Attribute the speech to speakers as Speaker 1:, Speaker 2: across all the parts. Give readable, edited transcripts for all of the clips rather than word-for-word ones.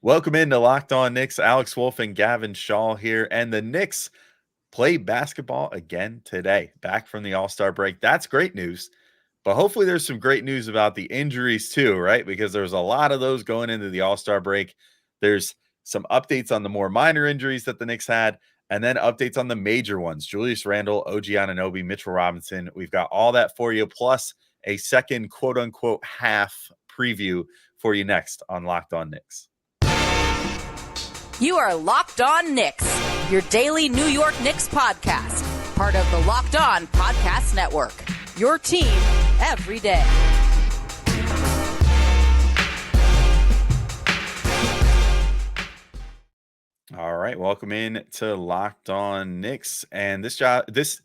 Speaker 1: Welcome into Locked On Knicks. Alex Wolf and Gavin Shaw here. And the Knicks play basketball again today, back from the All-Star break. That's great news. But hopefully there's some great news about the injuries too, right? Because there's a lot of those going into the All-Star break. There's some updates on the more minor injuries that the Knicks had, and then updates on the major ones. Julius Randle, OG Anunoby, Mitchell Robinson. We've got all that for you, plus a second quote-unquote half preview for you next on Locked On Knicks.
Speaker 2: You are Locked On Knicks, your daily New York Knicks podcast, part of the Locked On Podcast Network, your team every day.
Speaker 1: All right, welcome in to Locked On Knicks. And this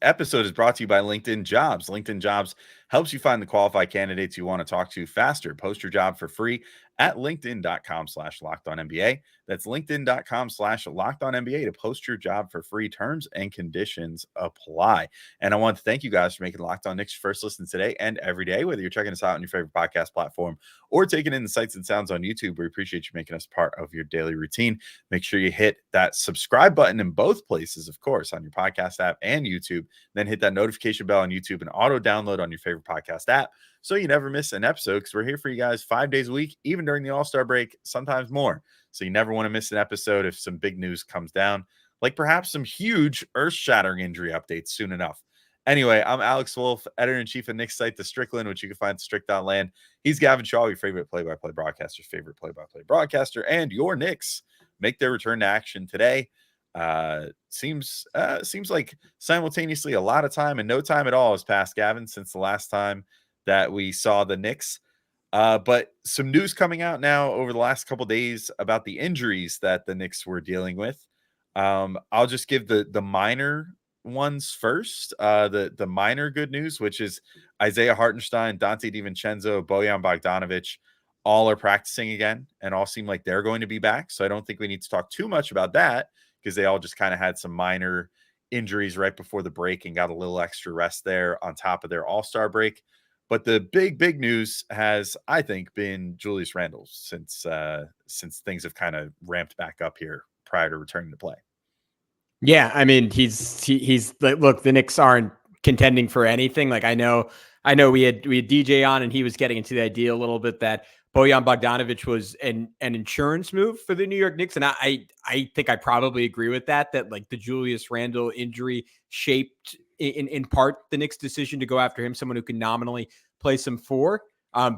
Speaker 1: episode is brought to you by LinkedIn Jobs. LinkedIn Jobs helps you find the qualified candidates you want to talk to faster. Post your job for free at linkedin.com/lockedonnba. That's linkedin.com/lockedonnba to post your job for free. Terms and conditions apply. And I want to thank you guys for making Locked On Knicks your first listen today and every day, whether you're checking us out on your favorite podcast platform or taking in the sights and sounds on YouTube. We appreciate you making us part of your daily routine. Make sure you hit that subscribe button in both places, of course, on your podcast app and YouTube. Then hit that notification bell on YouTube and auto download on your favorite podcast app so you never miss an episode, because we're here for you guys 5 days a week, even during the All-Star break, sometimes more. So you never want to miss an episode if some big news comes down, like perhaps some huge earth-shattering injury updates soon enough. Anyway, I'm Alex Wolf, editor-in-chief of Knicks site, The Strickland, which you can find at strick.land. He's Gavin Shaw, your favorite play-by-play broadcaster's favorite play-by-play broadcaster, and your Knicks make their return to action today. Seems like simultaneously a lot of time and no time at all has passed, Gavin, since the last time that we saw the Knicks. But some news coming out now over the last couple days about the injuries that the Knicks were dealing with. I'll just give the minor ones first. The minor good news, which is Isaiah Hartenstein, Dante DiVincenzo, Bojan Bogdanovic, all are practicing again and all seem like they're going to be back. So I don't think we need to talk too much about that, because they all just kind of had some minor injuries right before the break and got a little extra rest there on top of their All-Star break. But the big news has, I think, been Julius Randle since things have kind of ramped back up here prior to returning to play.
Speaker 3: Yeah, I mean, he's like, look, the Knicks aren't contending for anything. Like, I know we had DJ on, and he was getting into the idea a little bit that Bojan Bogdanovic was an insurance move for the New York Knicks, and I think I probably agree with that. That like the Julius Randle injury shaped in part the Knicks' decision to go after him, someone who can nominally play some four,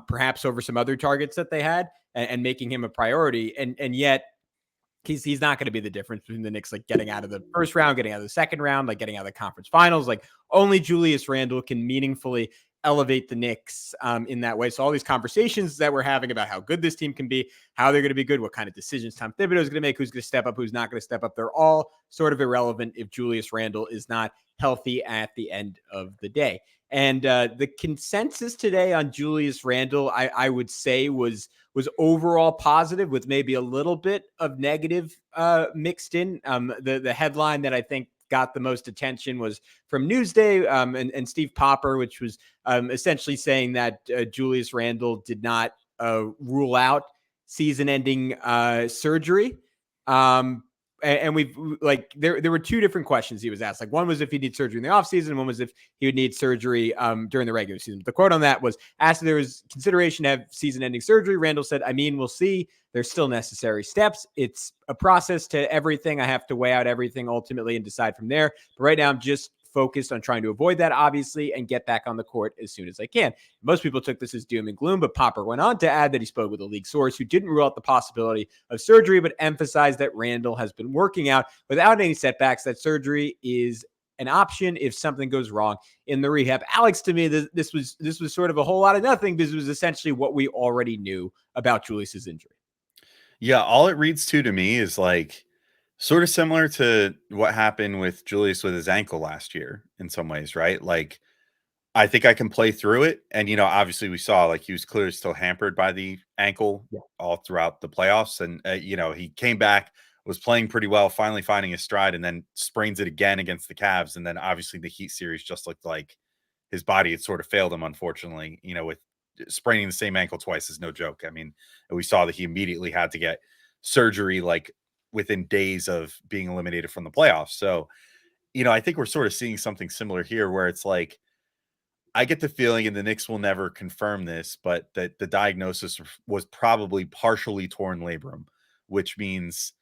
Speaker 3: perhaps over some other targets that they had, and making him a priority. And yet he's not going to be the difference between the Knicks, like getting out of the first round, getting out of the second round, like getting out of the conference finals. Like only Julius Randle can meaningfully elevate the Knicks in that way. So all these conversations that we're having about how good this team can be, how they're going to be good, what kind of decisions Tom Thibodeau is going to make, who's going to step up, who's not going to step up, they're all sort of irrelevant if Julius Randle is not healthy at the end of the day. And the consensus today on Julius Randle, I would say was overall positive, with maybe a little bit of negative mixed in. The headline that I think got the most attention was from Newsday and Steve Popper, which was essentially saying that Julius Randle did not rule out season-ending surgery. And we've like there were two different questions he was asked. Like one was if he needs surgery in the offseason, and one was if he would need surgery during the regular season. The quote on that was, asked if there was consideration to have season-ending surgery, Randle said, "I mean, we'll see. There's still necessary steps. It's a process to everything. I have to weigh out everything ultimately and decide from there. But right now I'm just focused on trying to avoid that, obviously, and get back on the court as soon as I can." Most people took this as doom and gloom, but Popper went on to add that he spoke with a league source who didn't rule out the possibility of surgery, but emphasized that Randle has been working out without any setbacks, that surgery is an option if something goes wrong in the rehab. Alex, to me, this was sort of a whole lot of nothing, because it was essentially what we already knew about Julius's injury.
Speaker 1: Yeah, all it reads to me is like sort of similar to what happened with Julius with his ankle last year in some ways, right? Like, I think I can play through it. And, obviously we saw like he was clearly still hampered by the ankle all throughout the playoffs. And, he came back, was playing pretty well, finally finding his stride, and then sprains it again against the Cavs. And then obviously the Heat series just looked like his body had sort of failed him, unfortunately, with spraining the same ankle twice is no joke. I mean, we saw that he immediately had to get surgery like within days of being eliminated from the playoffs. So, I think we're sort of seeing something similar here where it's like, I get the feeling, and the Knicks will never confirm this, but that the diagnosis was probably partially torn labrum, which means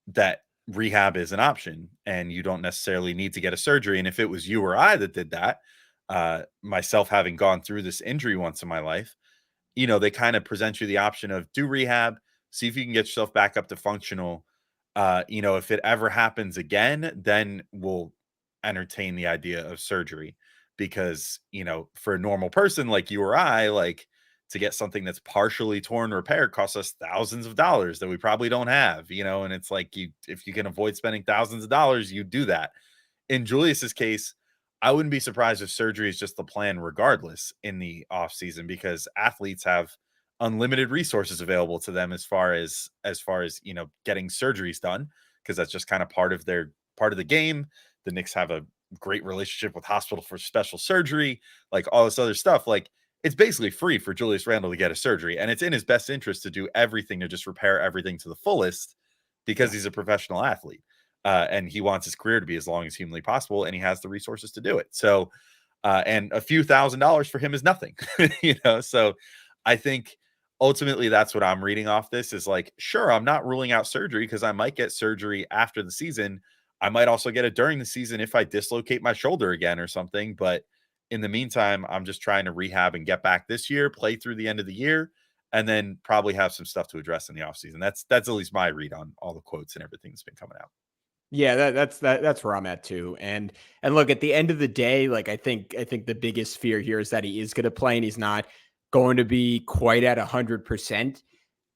Speaker 1: that rehab is an option and you don't necessarily need to get a surgery. And if it was you or I that did that, myself having gone through this injury once in my life, they kind of present you the option of do rehab, see if you can get yourself back up to functional. If it ever happens again, then we'll entertain the idea of surgery because, for a normal person like you or I, like to get something that's partially torn or repaired costs us thousands of dollars that we probably don't have, and it's like if you can avoid spending thousands of dollars, you do that. In Julius's case, I wouldn't be surprised if surgery is just the plan regardless in the off season because athletes have unlimited resources available to them as far as getting surgeries done because that's just kind of part of the game. The Knicks have a great relationship with hospital for special surgery, like all this other stuff. Like it's basically free for Julius Randle to get a surgery, and it's in his best interest to do everything to just repair everything to the fullest because he's a professional athlete. And he wants his career to be as long as humanly possible, and he has the resources to do it. So, and a few $1,000s for him is nothing, So, I think ultimately that's what I'm reading off this is like, sure, I'm not ruling out surgery because I might get surgery after the season. I might also get it during the season if I dislocate my shoulder again or something. But in the meantime, I'm just trying to rehab and get back this year, play through the end of the year, and then probably have some stuff to address in the offseason. That's at least my read on all the quotes and everything that's been coming out.
Speaker 3: Yeah, that's where I'm at too. And look, at the end of the day, like I think the biggest fear here is that he is going to play and he's not going to be quite at 100%.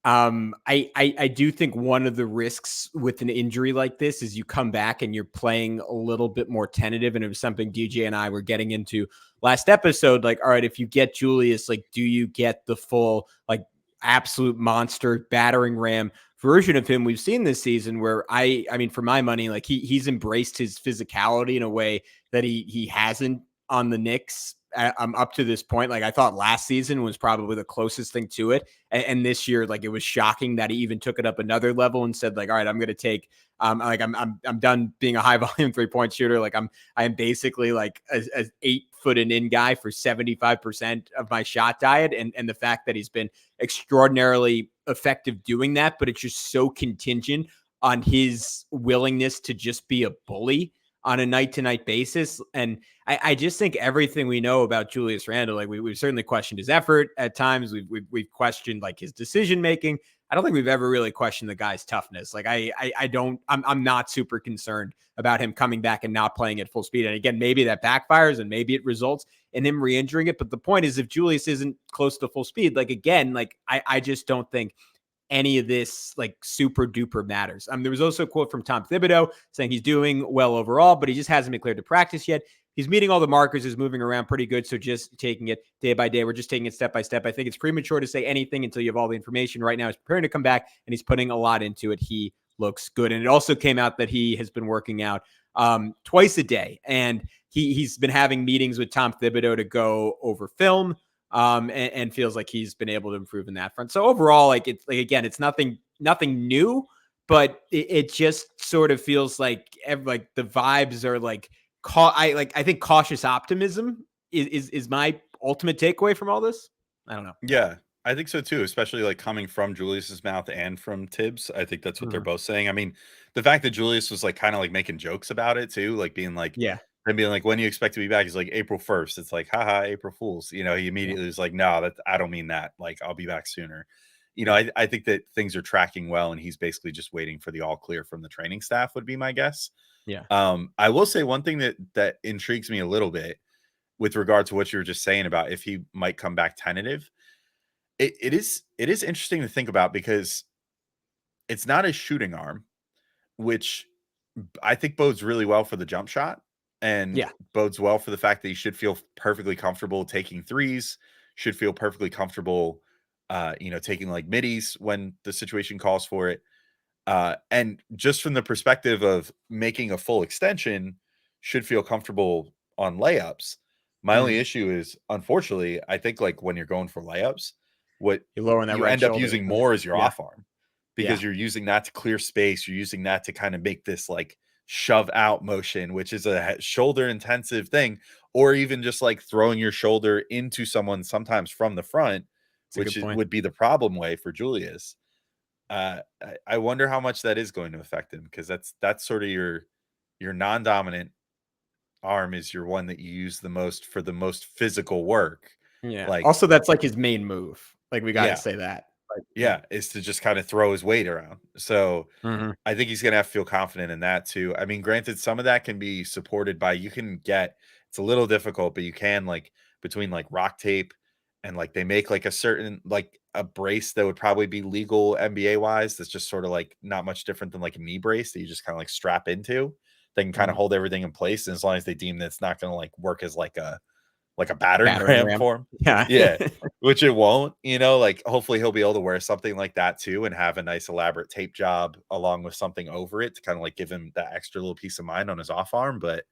Speaker 3: I do think one of the risks with an injury like this is you come back and you're playing a little bit more tentative. And it was something DJ and I were getting into last episode. Like, all right, if you get Julius, like, do you get the full, like, absolute monster battering ram version of him we've seen this season where I mean, for my money, like he's embraced his physicality in a way that he hasn't on the Knicks up to this point. Like I thought last season was probably the closest thing to it. And this year, like it was shocking that he even took it up another level and said like, all right, I'm going to take, I'm done being a high volume 3-point shooter. Like I am basically like a 8-foot and in guy for 75% of my shot diet. And the fact that he's been extraordinarily effective doing that, but it's just so contingent on his willingness to just be a bully on a night-to-night basis. And I just think everything we know about Julius Randle, like we've certainly questioned his effort at times. We've questioned like his decision-making. I don't think we've ever really questioned the guy's toughness. Like I'm not super concerned about him coming back and not playing at full speed. And again, maybe that backfires and maybe it results in him re-injuring it. But the point is if Julius isn't close to full speed, like again, like I just don't think any of this like super duper matters. There was also a quote from Tom Thibodeau saying he's doing well overall, but he just hasn't been cleared to practice yet. He's meeting all the markers, is moving around pretty good. So just taking it day by day. We're just taking it step by step. I think it's premature to say anything until you have all the information. Right now he's preparing to come back and he's putting a lot into it. He looks good. And it also came out that he has been working out twice a day. And he's been having meetings with Tom Thibodeau to go over film. And feels like he's been able to improve in that front. So overall, like it's like, again, it's nothing new, but it just sort of feels like the vibes are like, I think cautious optimism is my ultimate takeaway from all this. I don't know.
Speaker 1: Yeah, I think so too, especially like coming from Julius's mouth and from Tibbs. I think that's what they're both saying. I mean, the fact that Julius was like kind of like making jokes about it too, like being like,
Speaker 3: yeah.
Speaker 1: And being like, when do you expect to be back? He's like, April 1st. It's like, haha, April Fools. He immediately was like, no, I don't mean that. Like, I'll be back sooner. I think that things are tracking well, and he's basically just waiting for the all clear from the training staff would be my guess.
Speaker 3: Yeah.
Speaker 1: I will say one thing that intrigues me a little bit with regard to what you were just saying about if he might come back tentative. It is interesting to think about because it's not a shooting arm, which I think bodes really well for the jump shot. And bodes well for the fact that he should feel perfectly comfortable taking threes, should feel perfectly comfortable, taking like middies when the situation calls for it. And just from the perspective of making a full extension, should feel comfortable on layups. My only issue is, unfortunately, I think like when you're going for layups, what
Speaker 3: you're lowering that
Speaker 1: you
Speaker 3: right
Speaker 1: end up
Speaker 3: shoulder.
Speaker 1: using more is your off arm. because you're using that to clear space. You're using that to kind of make this like shove out motion, which is a shoulder intensive thing, or even just like throwing your shoulder into someone sometimes from the front, which would be the problem way for Julius. I wonder how much that is going to affect him, because that's sort of your non-dominant arm is your one that you use the most for the most physical work.
Speaker 3: Yeah.
Speaker 1: Like,
Speaker 3: also, that's like his main move. Like, we got to
Speaker 1: yeah,
Speaker 3: say that. Like,
Speaker 1: yeah, is to just kind of throw his weight around. So
Speaker 3: Mhm.
Speaker 1: I think he's going to have to feel confident in that too. I mean, granted, some of that can be supported by, it's a little difficult, but you can, like, between like rock tape and like they make like a certain, like a brace that would probably be legal NBA wise. That's just sort of like not much different than like a knee brace that you just kind of like strap into. They can kind of hold everything in place. And as long as they deem that it's not going to like work as like a battering ram for him.
Speaker 3: Yeah.
Speaker 1: Yeah. Which it won't, like hopefully he'll be able to wear something like that too and have a nice elaborate tape job along with something over it to kind of like give him that extra little peace of mind on his off arm. But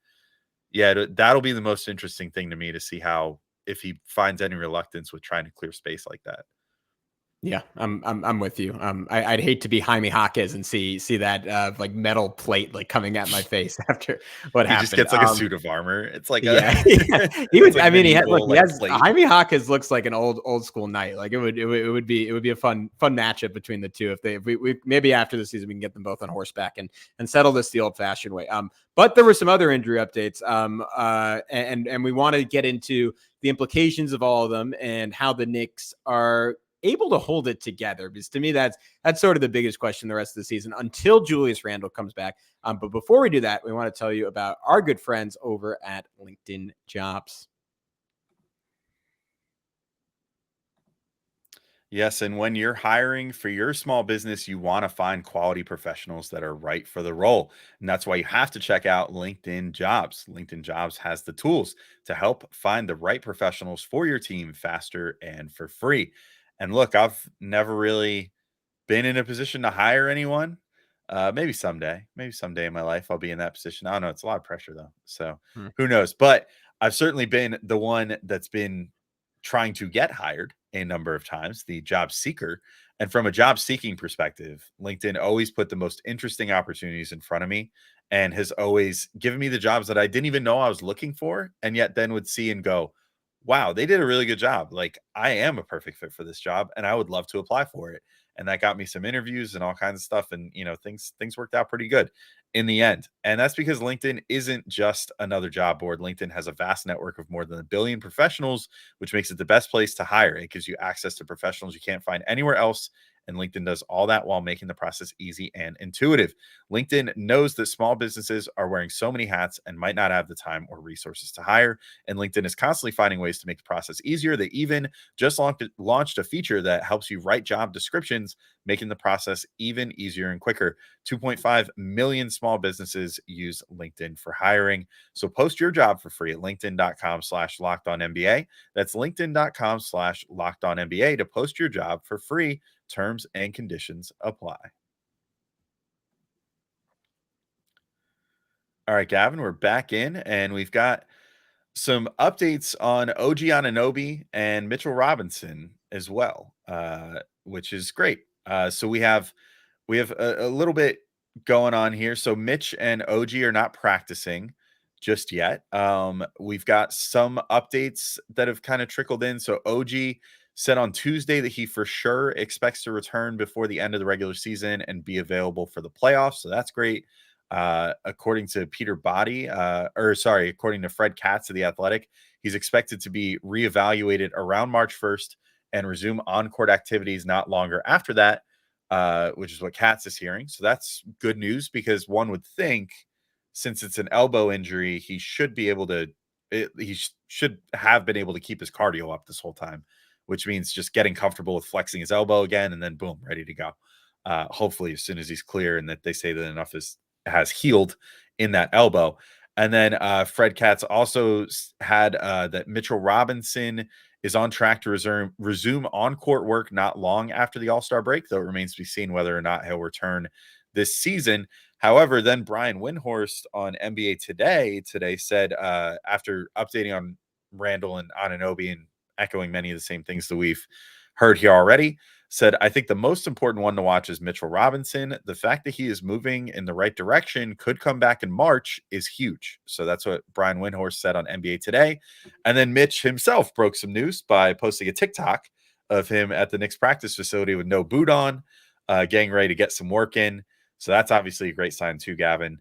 Speaker 1: yeah, that'll be the most interesting thing to me, to see if he finds any reluctance with trying to clear space like that.
Speaker 3: Yeah, I'm with you. I'd hate to be Jaime Jaquez and see that like metal plate like coming at my face after what happened.
Speaker 1: He just gets like a suit of armor. It's like
Speaker 3: yeah.
Speaker 1: He
Speaker 3: was. I mean, he has
Speaker 1: plate.
Speaker 3: Jaime Jaquez looks like an old school knight. Like it would be a fun matchup between the two if we maybe after the season we can get them both on horseback and settle this the old fashioned way. But there were some other injury updates. And we want to get into the implications of all of them and how the Knicks are able to hold it together, because to me that's sort of the biggest question the rest of the season until Julius Randle comes back. But before we do that, we want to tell you about our good friends over at LinkedIn Jobs.
Speaker 1: Yes, and when you're hiring for your small business, you want to find quality professionals that are right for the role. And that's why you have to check out LinkedIn Jobs. LinkedIn Jobs has the tools to help find the right professionals for your team faster and for free. And look, I've never really been in a position to hire anyone. Maybe someday in my life, I'll be in that position. I don't know. It's a lot of pressure though. So who knows? But I've certainly been the one that's been trying to get hired a number of times, the job seeker. And from a job seeking perspective, LinkedIn always put the most interesting opportunities in front of me and has always given me the jobs that I didn't even know I was looking for, and yet then would see and go, wow, they did a really good job. Like, I am a perfect fit for this job and I would love to apply for it. And that got me some interviews and all kinds of stuff. And, things worked out pretty good in the end. And that's because LinkedIn isn't just another job board. LinkedIn has a vast network of more than 1 billion professionals, which makes it the best place to hire. It gives you access to professionals you can't find anywhere else. And LinkedIn does all that while making the process easy and intuitive. LinkedIn knows that small businesses are wearing so many hats and might not have the time or resources to hire. And LinkedIn is constantly finding ways to make the process easier. They even just launched a feature that helps you write job descriptions, making the process even easier and quicker. 2.5 million small businesses use LinkedIn for hiring. So post your job for free at linkedin.com/lockedonnba. That's linkedin.com/lockedonnba to post your job for free. Terms and conditions apply. All right, Gavin, we're back in, and we've got some updates on OG Anunoby and Mitchell Robinson as well, which is great. So we have a little bit going on here. So Mitch and OG are not practicing just yet. We've got some updates that have kind of trickled in. So OG said on Tuesday that he for sure expects to return before the end of the regular season and be available for the playoffs. So that's great. According to according to Fred Katz of The Athletic, he's expected to be reevaluated around March 1st and resume on-court activities not longer after that, which is what Katz is hearing. So that's good news, because one would think, since it's an elbow injury, he should be able to, he should have been able to keep his cardio up this whole time, which means just getting comfortable with flexing his elbow again, and then boom, ready to go. Hopefully as soon as he's clear and that they say that enough has healed in that elbow. And then Fred Katz also had that Mitchell Robinson is on track to resume on-court work not long after the All-Star break, though it remains to be seen whether or not he'll return this season. However, then Brian Windhorst on NBA today said, after updating on Randle and Anunoby and echoing many of the same things that we've heard here already, said, I think the most important one to watch is Mitchell Robinson. The fact that he is moving in the right direction, could come back in March, is huge. So that's what Brian Windhorst said on NBA Today. And then Mitch himself broke some news by posting a TikTok of him at the Knicks practice facility with no boot on, getting ready to get some work in. So that's obviously a great sign too, Gavin.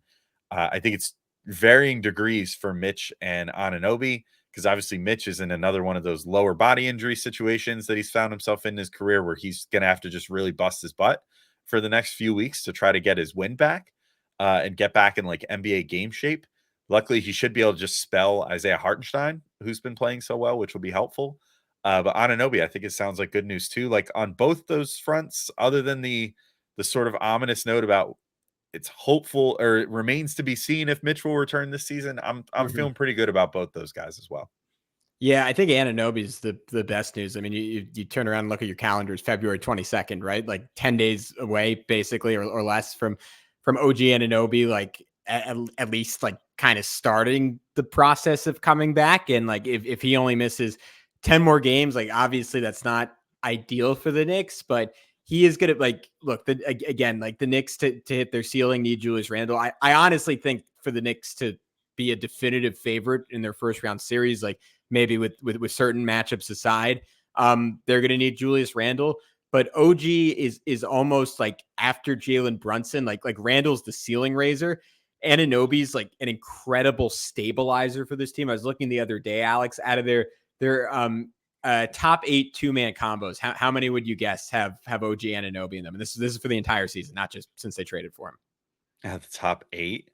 Speaker 1: I think it's varying degrees for Mitch and Anunoby, because obviously Mitch is in another one of those lower body injury situations that he's found himself in his career, where he's going to have to just really bust his butt for the next few weeks to try to get his wind back and get back in like NBA game shape. Luckily, he should be able to just spell Isaiah Hartenstein, who's been playing so well, which will be helpful. But Anunoby, I think it sounds like good news too. Like on both those fronts, other than the sort of ominous note about it's hopeful, or it remains to be seen if Mitch will return this season, I'm feeling pretty good about both those guys as well.
Speaker 3: Yeah, I think Anunoby is the best news. I mean, you turn around and look at your calendars, February 22nd, right? Like 10 days away, basically, or less from OG Anunoby, like at least like kind of starting the process of coming back. And like if he only misses 10 more games, like obviously that's not ideal for the Knicks, but he is going to like, look, again, like the Knicks to hit their ceiling need Julius Randle. I honestly think for the Knicks to be a definitive favorite in their first round series, like maybe with certain matchups aside, they're going to need Julius Randle. But OG is almost like after Jalen Brunson, like Randle's the ceiling raiser. Anunoby's like an incredible stabilizer for this team. I was looking the other day, Alex, out of their top 8 2-man combos. How many would you guess have OG Anunoby in them? And this is for the entire season, not just since they traded for him.
Speaker 1: At the top 8,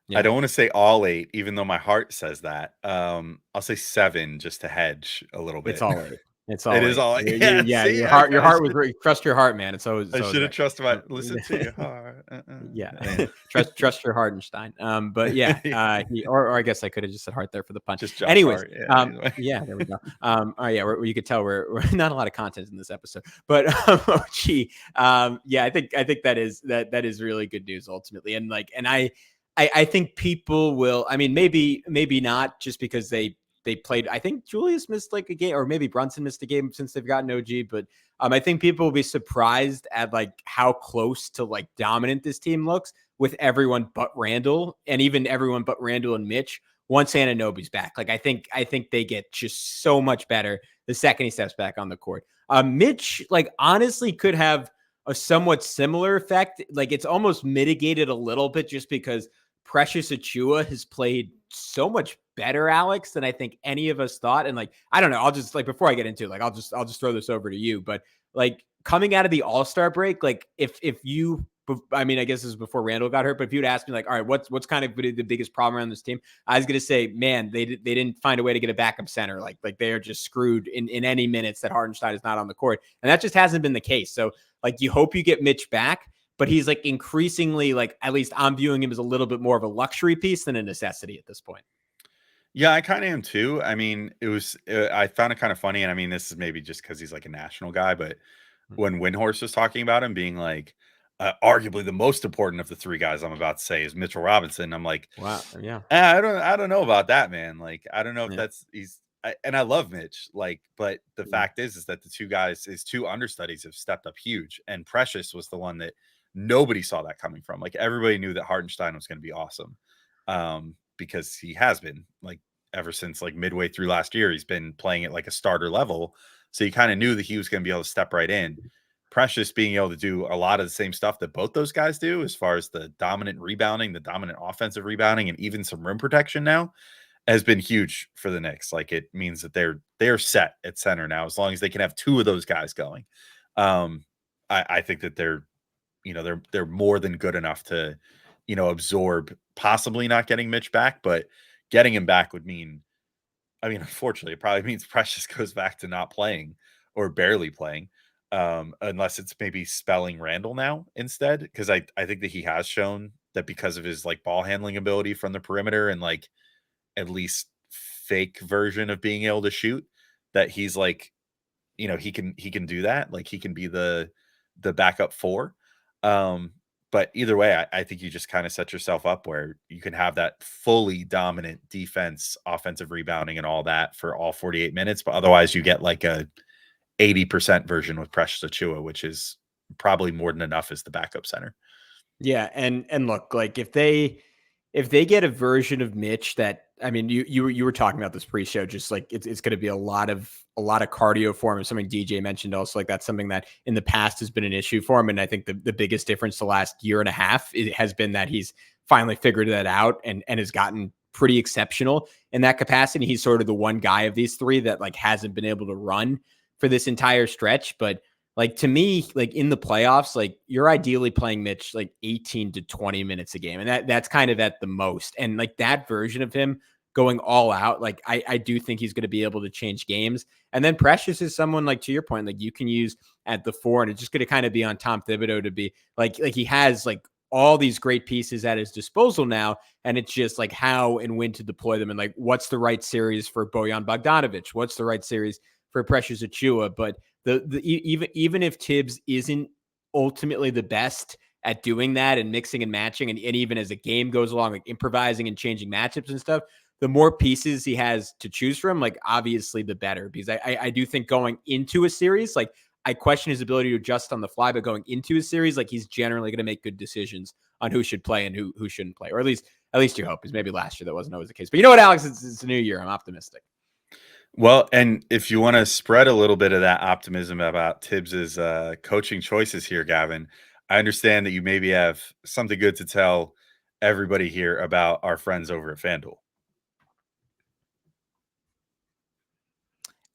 Speaker 3: Yeah.
Speaker 1: I don't want to say all 8, even though my heart says that. I'll say 7 just to hedge a little bit.
Speaker 3: It's all 8. It's all.
Speaker 1: It is all. Yeah,
Speaker 3: see, your heart was great. Trust your heart, man. It's always.
Speaker 1: I should have
Speaker 3: right.
Speaker 1: trusted my. Listen to your heart.
Speaker 3: Yeah, trust your Hartenstein. But yeah, or I guess I could have just said heart there for the punch.
Speaker 1: Just
Speaker 3: anyways,
Speaker 1: heart.
Speaker 3: Yeah, there we go. Oh yeah, you could tell we're not a lot of content in this episode, but OG, yeah, I think that is really good news ultimately, and I think people will. I mean, maybe not just because they played. I think Julius missed like a game, or maybe Brunson missed a game since they've gotten OG. But I think people will be surprised at like how close to like dominant this team looks with everyone but Randle, and even everyone but Randle and Mitch once Anunoby's back. Like I think they get just so much better the second he steps back on the court. Mitch, like honestly, could have a somewhat similar effect. Like it's almost mitigated a little bit just because Precious Achiuwa has played so much better, Alex, than I think any of us thought. And like, I don't know, I'll just like, before I get into it, like, I'll just throw this over to you, but like coming out of the All-Star break, like if you, I mean, I guess this is before Randle got hurt, but if you'd ask me like, all right, what's kind of the biggest problem around this team? I was going to say, man, they didn't find a way to get a backup center. Like they are just screwed in any minutes that Hartenstein is not on the court. And that just hasn't been the case. So like, you hope you get Mitch back, but he's like increasingly, like, at least I'm viewing him as a little bit more of a luxury piece than a necessity at this point.
Speaker 1: Yeah, I kind of am too. I mean, I found it kind of funny. And I mean, this is maybe just because he's like a national guy, but when Windhorst was talking about him being like, arguably the most important of the 3 guys I'm about to say is Mitchell Robinson. I'm like,
Speaker 3: wow, yeah,
Speaker 1: I don't know about that, man. Like, I don't know if that's and I love Mitch, like, but the fact is that the 2 guys, his 2 understudies, have stepped up huge, and Precious was the one that nobody saw that coming from. Like everybody knew that Hartenstein was going to be awesome, because he has been, like, ever since like midway through last year, he's been playing at like a starter level. So you kind of knew that he was going to be able to step right in. Precious being able to do a lot of the same stuff that both those guys do, as far as the dominant rebounding, the dominant offensive rebounding, and even some rim protection now, has been huge for the Knicks. Like it means that they're set at center now, as long as they can have 2 of those guys going. I think that they're more than good enough to, absorb possibly not getting Mitch back, but getting him back would mean, I mean, unfortunately, it probably means Precious goes back to not playing or barely playing, unless it's maybe spelling Randle now instead. Because I think that he has shown that because of his like ball handling ability from the perimeter and like at least fake version of being able to shoot, that he's like, he can do that. Like he can be the backup 4. But either way, I think you just kind of set yourself up where you can have that fully dominant defense, offensive rebounding, and all that for all 48 minutes. But otherwise, you get like a 80% version with Precious Achiuwa, which is probably more than enough as the backup center.
Speaker 3: Yeah, and look, like if they get a version of Mitch that, I mean, you were talking about this pre-show, just like it's going to be a lot of cardio for him. And something DJ mentioned also, like that's something that in the past has been an issue for him. And I think the biggest difference the last year and a half has been that he's finally figured that out and has gotten pretty exceptional in that capacity. He's sort of the one guy of these three that like hasn't been able to run for this entire stretch, but like to me, like in the playoffs, like you're ideally playing Mitch like 18 to 20 minutes a game. And that's kind of at the most. And like that version of him going all out, like I do think he's going to be able to change games. And then Precious is someone, like to your point, like you can use at the 4, and it's just going to kind of be on Tom Thibodeau to be like he has like all these great pieces at his disposal now. And it's just like how and when to deploy them. And like, what's the right series for Bojan Bogdanovic? What's the right series for Precious Achiuwa? But even if Tibbs isn't ultimately the best at doing that and mixing and matching, and even as the game goes along, like improvising and changing matchups and stuff, the more pieces he has to choose from, like obviously the better. Because I do think going into a series, like I question his ability to adjust on the fly, but going into a series, like he's generally going to make good decisions on who should play and who shouldn't play, or at least you hope. Because maybe last year that wasn't always the case. But you know what, Alex? It's a new year. I'm optimistic.
Speaker 1: Well, and if you want to spread a little bit of that optimism about Tibbs's coaching choices here, Gavin, I understand that you maybe have something good to tell everybody here about our friends over at FanDuel.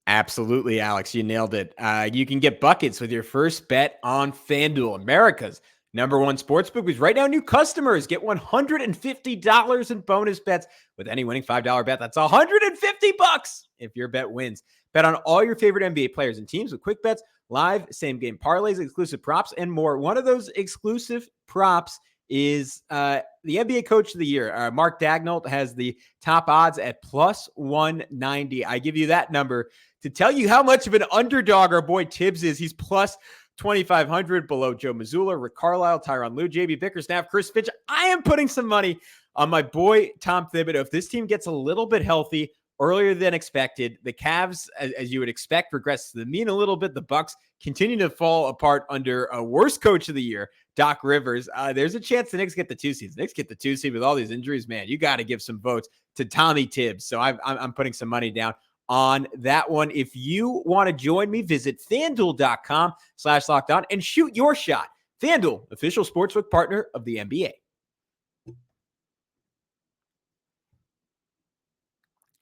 Speaker 3: Absolutely, Alex. You nailed it. You can get buckets with your first bet on FanDuel, America's #1 sportsbook. Because right now, new customers get $150 in bonus bets with any winning $5 bet. That's $150 if your bet wins. Bet on all your favorite NBA players and teams with quick bets, live same-game parlays, exclusive props, and more. One of those exclusive props is the NBA Coach of the Year. Mark Daigneault has the top odds at +190. I give you that number to tell you how much of an underdog our boy Tibbs is. He's +2,500 below Joe Mazzulla, Rick Carlisle, Tyronn Lue, JB Bickerstaff, Chris Finch. I am putting some money on my boy Tom Thibodeau. If this team gets a little bit healthy earlier than expected, the Cavs, as you would expect, regress to the mean a little bit. The Bucks continue to fall apart under a worst coach of the year, Doc Rivers. There's a chance the Knicks get the 2 seeds. The Knicks get the 2 seed with all these injuries. Man, you got to give some votes to Tommy Tibbs. So I'm putting some money down on that one. If you want to join me, visit FanDuel.com/lockedon and shoot your shot. FanDuel, official sportsbook partner of the NBA.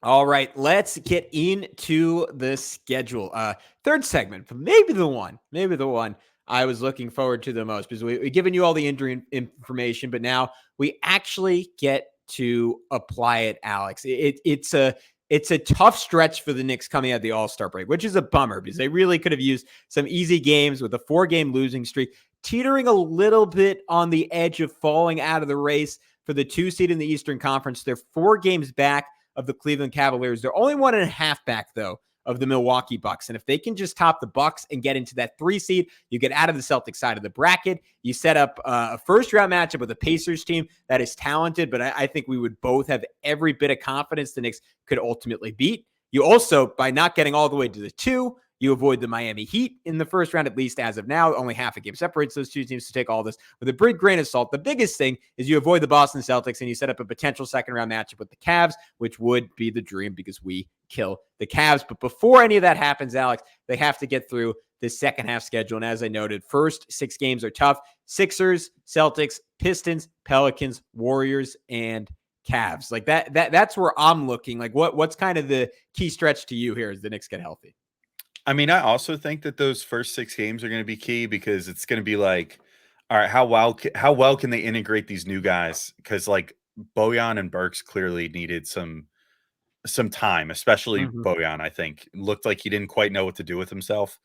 Speaker 3: All right, let's get into the schedule. Third segment, maybe the one I was looking forward to the most, because we've given you all the injury information, but now we actually get to apply it, Alex. It's a tough stretch for the Knicks coming out of the All-Star break, which is a bummer because they really could have used some easy games with a 4-game losing streak, teetering a little bit on the edge of falling out of the race for the 2 seed in the Eastern Conference. They're 4 games back of the Cleveland Cavaliers. They're only 1.5 back, though, of the Milwaukee Bucks. And if they can just top the Bucks and get into that 3 seed, you get out of the Celtics side of the bracket. You set up a first-round matchup with a Pacers team that is talented, but I think we would both have every bit of confidence the Knicks could ultimately beat. You also, by not getting all the way to the 2, you avoid the Miami Heat in the first round, at least as of now. Only half a game separates those 2 teams, to take all this with a big grain of salt. The biggest thing is you avoid the Boston Celtics and you set up a potential second-round matchup with the Cavs, which would be the dream because we kill the Cavs. But before any of that happens, Alex, they have to get through the second half schedule. And as I noted, first 6 games are tough. Sixers, Celtics, Pistons, Pelicans, Warriors, and Cavs. Like that's where I'm looking. Like what's kind of the key stretch to you here as the Knicks get healthy?
Speaker 1: I mean, I also think that those first 6 games are going to be key because it's going to be like, all right, how well can they integrate these new guys? Because like Bojan and Burks clearly needed some time, especially Bojan. I think looked like he didn't quite know what to do with himself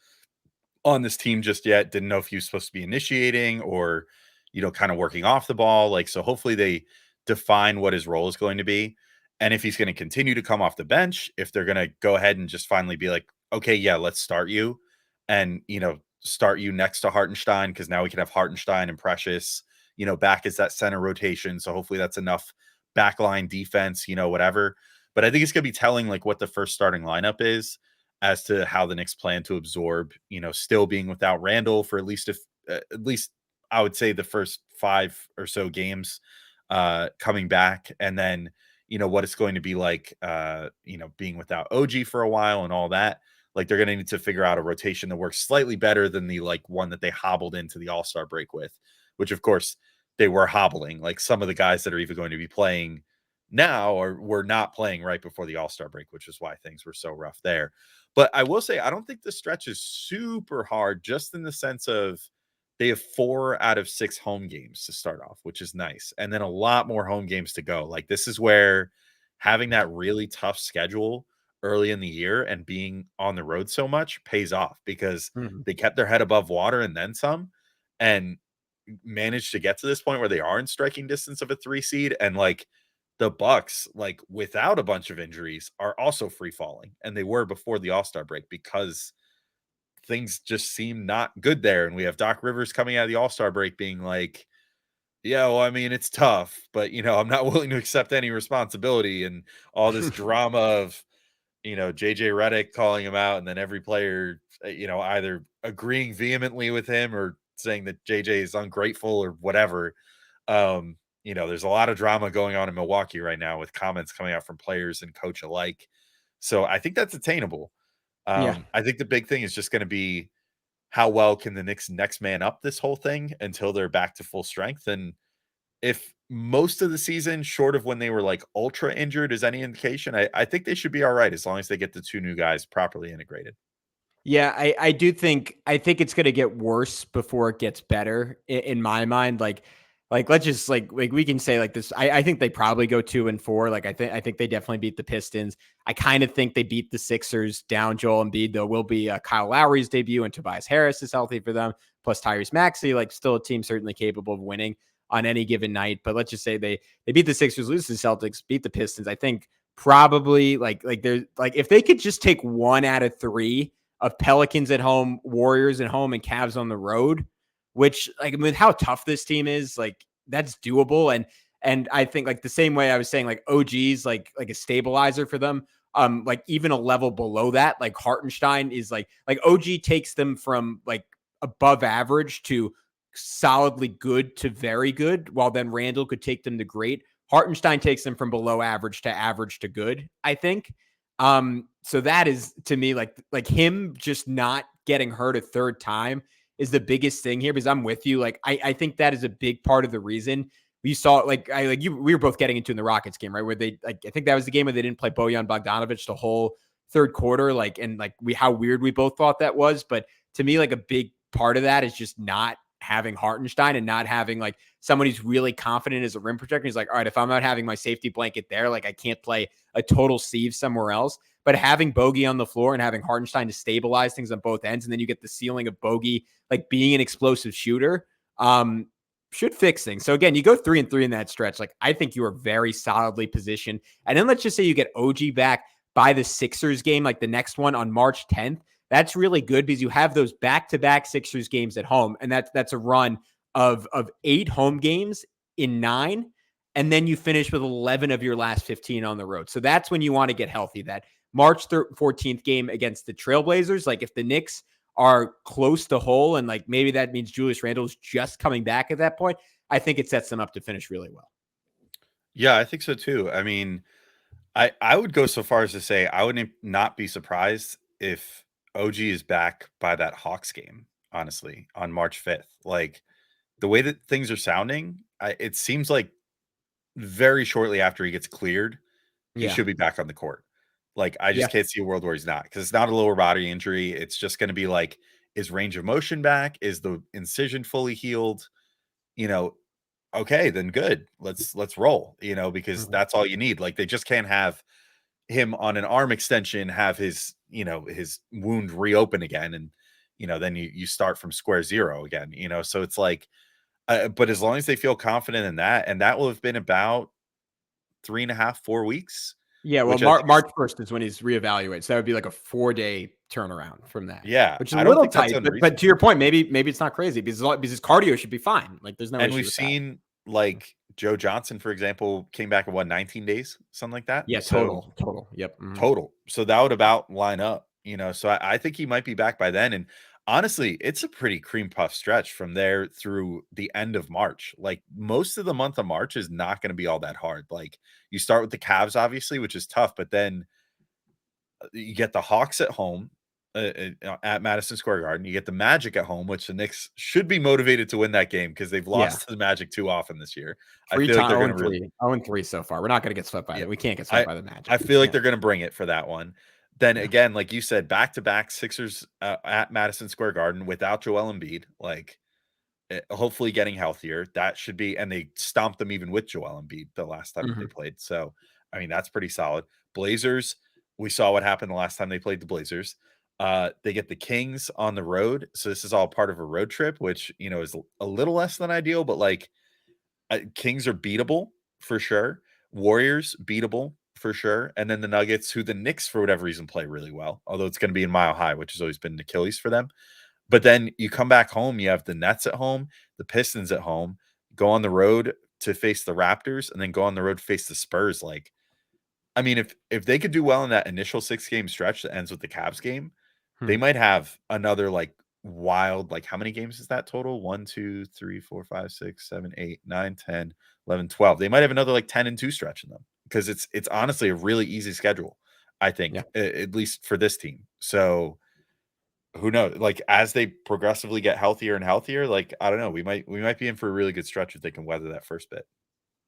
Speaker 1: on this team just yet. Didn't know if he was supposed to be initiating or, kind of working off the ball. Like, so hopefully they define what his role is going to be. And if he's going to continue to come off the bench, if they're going to go ahead and just finally be like, okay, yeah, let's start you and, start you next to Hartenstein, because now we can have Hartenstein and Precious, back as that center rotation. So hopefully that's enough backline defense, whatever. But I think it's going to be telling like what the first starting lineup is. as to how the Knicks plan to absorb, still being without Randle for at least I would say the first 5 or so games coming back. And then, what it's going to be like, being without OG for a while and all that. Like they're going to need to figure out a rotation that works slightly better than the like one that they hobbled into the All-Star break with, which of course they were hobbling. Like some of the guys that are even going to be playing now or were not playing right before the All-Star break, which is why things were so rough there. But I will say, I don't think the stretch is super hard, just in the sense of they have 4 out of 6 home games to start off, which is nice. And then a lot more home games to go. Like this is where having that really tough schedule early in the year and being on the road so much pays off, because they kept their head above water and then some, and managed to get to this point where they are in striking distance of a 3 seed. And like the Bucks, like without a bunch of injuries, are also free falling, and they were before the All-Star break, because things just seem not good there. And we have Doc Rivers coming out of the All-Star break being like, yeah, well, I mean, it's tough, but I'm not willing to accept any responsibility, and all this drama of JJ Redick calling him out, and then every player, either agreeing vehemently with him or saying that JJ is ungrateful or whatever. There's a lot of drama going on in Milwaukee right now, with comments coming out from players and coach alike. So I think that's attainable.
Speaker 3: Yeah.
Speaker 1: I think the big thing is just going to be how well can the Knicks next man up this whole thing until they're back to full strength. And if most of the season, short of when they were like ultra injured, is any indication, I think they should be all right as long as they get the 2 new guys properly integrated.
Speaker 3: Yeah, I do think it's going to get worse before it gets better in my mind. Like let's just like we can say like this. I think they probably go 2-4. Like I think they definitely beat the Pistons. I kind of think they beat the Sixers down Joel Embiid. There will be Kyle Lowry's debut, and Tobias Harris is healthy for them. Plus Tyrese Maxey, like still a team certainly capable of winning on any given night. But let's just say they beat the Sixers, lose to the Celtics, beat the Pistons. I think probably like there's like if they could just take 1 out of 3 of Pelicans at home, Warriors at home, and Cavs on the road, which like with how tough this team is, like that's doable. And I think like the same way I was saying, like OG's like a stabilizer for them. Like even a level below that, like Hartenstein is like OG takes them from like above average to solidly good to very good, while then Randle could take them to great. Hartenstein takes them from below average to good, I think. So that is to me like him just not getting hurt a third time is the biggest thing here, because I'm with you. Like I think that is a big part of the reason we saw we were both getting into in the Rockets game, right? Where they I think that was the game where they didn't play Bojan Bogdanovic the whole third quarter. How weird we both thought that was. But to me, like a big part of that is just not having Hartenstein and not having like someone who's really confident as a rim protector. He's like, all right, if I'm not having my safety blanket there, like I can't play a total sieve somewhere else. But having Bogey on the floor and having Hartenstein to stabilize things on both ends, and then you get the ceiling of Bogey like being an explosive shooter, should fix things. So again, you go 3-3 in that stretch. Like I think you are very solidly positioned. And then let's just say you get OG back by the Sixers game, like the next one on March 10th. That's really good because you have those back-to-back Sixers games at home, and that's a run of 8 home games in 9, and then you finish with 11 of your last 15 on the road. So that's when you want to get healthy. That March 14th game against the Trailblazers, like if the Knicks are close to whole, and like maybe that means Julius Randle is just coming back at that point, I think it sets them up to finish really well.
Speaker 1: Yeah, I think so too. I mean, I would go so far as to say I would not be surprised if OG is back by that Hawks game, honestly, on March 5th. Like the way that things are sounding, it seems like very shortly after he gets cleared, he should be back on the court. Like I just can't see a world where he's not, because it's not a lower body injury. It's just going to be like, is range of motion back? Is the incision fully healed? Okay, then good. Let's roll, because that's all you need. Like they just can't have him on an arm extension, have his wound reopen again, and then you start from square zero again. So it's like, but as long as they feel confident in that, and that will have been about 3.5, 4 weeks.
Speaker 3: Yeah, well, March 1st is when he's reevaluated. So that would be like a 4-day turnaround from that.
Speaker 1: Yeah,
Speaker 3: which is a little tight. But to your point, maybe it's not crazy because his cardio should be fine. Like there's no.
Speaker 1: And we've seen like Joe Johnson, for example, came back in 19 days, something like that.
Speaker 3: Yeah, total. Yep,
Speaker 1: total. So that would about line up So I think he might be back by then. And honestly, it's a pretty cream puff stretch from there through the end of March. Like most of the month of March is not going to be all that hard. Like you start with the Cavs, obviously, which is tough, but then you get the Hawks at home at Madison Square Garden. You get the Magic at home, which the Knicks should be motivated to win that game because they've
Speaker 3: Yeah.
Speaker 1: lost to the Magic too often this year. I
Speaker 3: Three
Speaker 1: feel like
Speaker 3: times,
Speaker 1: they're
Speaker 3: 0
Speaker 1: going to
Speaker 3: and
Speaker 1: really,
Speaker 3: 3, 0 and 3 so far. We're not going to get swept by
Speaker 1: yeah.
Speaker 3: that. We can't get swept
Speaker 1: I
Speaker 3: by the Magic.
Speaker 1: I feel like
Speaker 3: Yeah.
Speaker 1: they're going to bring it for that one. Then
Speaker 3: Yeah.
Speaker 1: again, like you said, back to back Sixers at Madison Square Garden without Joel Embiid. Like hopefully getting healthier. That should be, and they stomped them even with Joel Embiid the last time that they played. So, I mean, that's pretty solid. Blazers, we saw what happened the last time they played the Blazers. They get the Kings on the road. So this is all part of a road trip, which, is a little less than ideal, but like Kings are beatable for sure. Warriors beatable for sure. And then the Nuggets, who the Knicks, for whatever reason, play really well, although it's going to be in Mile High, which has always been an Achilles for them. But then you come back home, you have the Nets at home, the Pistons at home, go on the road to face the Raptors, and then go on the road to face the Spurs. Like, I mean, if they could do well in that initial 6-game stretch that ends with the Cavs game, they might have another like wild, like how many games is that total? 1, 2, 3, 4, 5, 6, 7, 8, 9, 10, 11, 12. They might have another like 10-2 stretch in them because it's honestly a really easy schedule, I think,
Speaker 3: Yeah.
Speaker 1: at least for this team. So who knows? Like as they progressively get healthier and healthier, like I don't know, we might be in for a really good stretch if they can weather that first bit.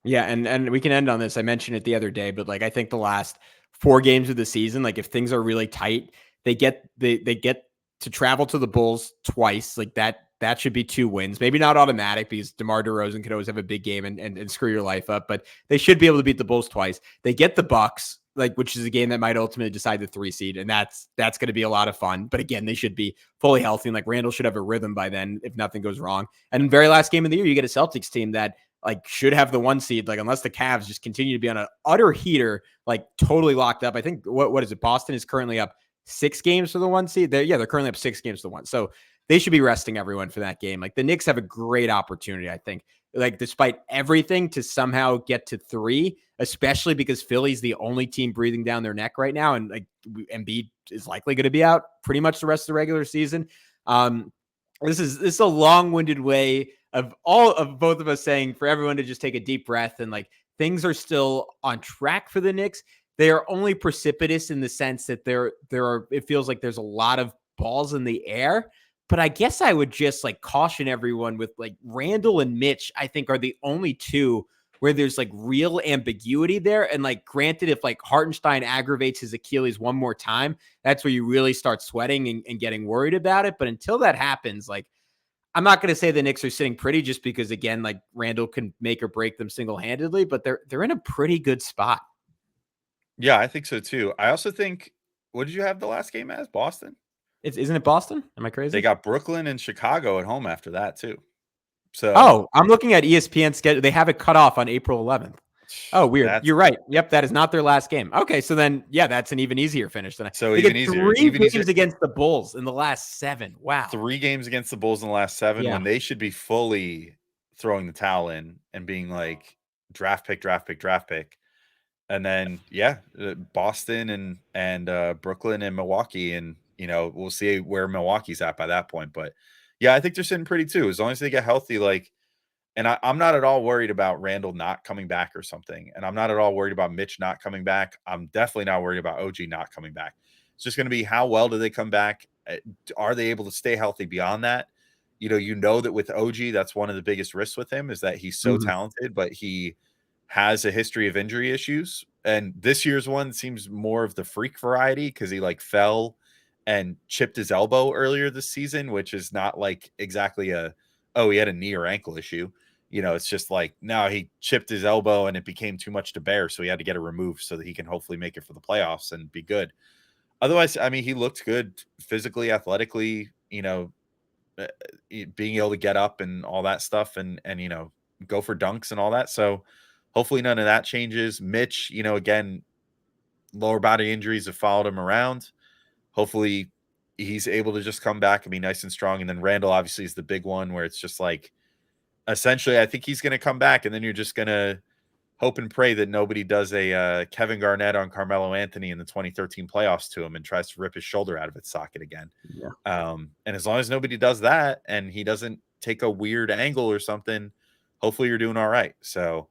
Speaker 3: Yeah, and we can end on this. I mentioned it the other day, but like I think the last 4 games of the season, like if things are really tight, they get to travel to the Bulls twice. Like that should be 2 wins. Maybe not automatic because DeMar DeRozan could always have a big game and screw your life up, but they should be able to beat the Bulls twice. They get the Bucks, like which is a game that might ultimately decide the 3 seed, and that's going to be a lot of fun. But again, they should be fully healthy, and like Randall should have a rhythm by then if nothing goes wrong. And in very last game of the year, you get a Celtics team that like should have the 1 seed, like unless the Cavs just continue to be on an utter heater, like totally locked up. I think what is it? Boston is currently up 6 games for the 1 seed. They're currently up 6 games to 1. So they should be resting everyone for that game. Like the Knicks have a great opportunity, I think, like despite everything to somehow get to 3, especially because Philly's the only team breathing down their neck right now. And like Embiid is likely going to be out pretty much the rest of the regular season. This is a long-winded way of all of both of us saying for everyone to just take a deep breath and like things are still on track for the Knicks. They are only precipitous in the sense that there are, it feels like there's a lot of balls in the air, but I guess I would just like caution everyone with like Randall and Mitch, I think are the only 2 where there's like real ambiguity there. And like, granted, if like Hartenstein aggravates his Achilles one more time, that's where you really start sweating and getting worried about it. But until that happens, like, I'm not going to say the Knicks are sitting pretty just because, again, like Randall can make or break them single-handedly, but they're in a pretty good spot.
Speaker 1: Yeah, I think so too. I also think, what did you have the last game as? Boston?
Speaker 3: Isn't it Boston? Am I crazy?
Speaker 1: They got Brooklyn and Chicago at home after that too. So
Speaker 3: Oh, I'm looking at ESPN schedule. They have it cut off on April 11th. Oh, weird.
Speaker 1: that's
Speaker 3: You're right. Yep, that is not their last game. Okay, so then, yeah, that's an even easier finish than
Speaker 1: so
Speaker 3: they
Speaker 1: even
Speaker 3: get
Speaker 1: easier.
Speaker 3: 3
Speaker 1: Even
Speaker 3: games
Speaker 1: easier.
Speaker 3: against the Bulls in the last 7. Wow.
Speaker 1: 3 games against the Bulls in the last 7
Speaker 3: Yeah.
Speaker 1: when they should be fully throwing the towel in and being like draft pick. And then Boston and Brooklyn and Milwaukee, and we'll see where Milwaukee's at by that point. But yeah, I think they're sitting pretty too, as long as they get healthy. Like, and I'm not at all worried about Randall not coming back or something, and I'm not at all worried about Mitch not coming back. I'm definitely not worried about OG not coming back. It's just going to be how well do they come back? Are they able to stay healthy beyond that? You know that with OG, that's one of the biggest risks with him is that he's so talented, but he has a history of injury issues. And this year's one seems more of the freak variety because he like fell and chipped his elbow earlier this season, which is not like exactly he had a knee or ankle issue. It's just like, no, he chipped his elbow and it became too much to bear. So he had to get it removed so that he can hopefully make it for the playoffs and be good. Otherwise, I mean, he looked good physically, athletically, being able to get up and all that stuff and go for dunks and all that. So hopefully none of that changes. Mitch, again, lower body injuries have followed him around. Hopefully he's able to just come back and be nice and strong. And then Randall obviously is the big one where it's just like, essentially, I think he's going to come back and then you're just going to hope and pray that nobody does a Kevin Garnett on Carmelo Anthony in the 2013 playoffs to him and tries to rip his shoulder out of its socket again.
Speaker 3: Yeah.
Speaker 1: And as long as nobody does that and he doesn't take a weird angle or something, hopefully you're doing all right. So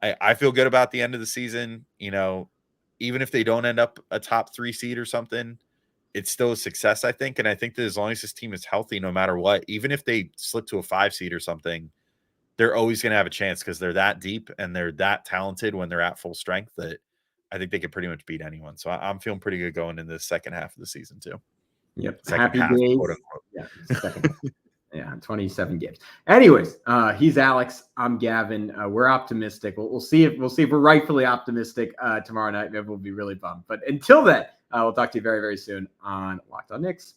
Speaker 1: I feel good about the end of the season. You know, even if they don't end up a top 3 seed or something, it's still a success, I think. And I think that as long as this team is healthy, no matter what, even if they slip to a 5 seed or something, they're always going to have a chance because they're that deep and they're that talented when they're at full strength that I think they could pretty much beat anyone. So I'm feeling pretty good going into the second half of the season too.
Speaker 3: Yep.
Speaker 1: Second half,
Speaker 3: days.
Speaker 1: quote unquote.
Speaker 3: Yeah. Second half. Yeah, 27 games. Anyways, he's Alex. I'm Gavin. We're optimistic. We'll see if we're rightfully optimistic tomorrow night. Maybe we'll be really bummed. But until then, we'll talk to you very, very soon on Locked On Knicks.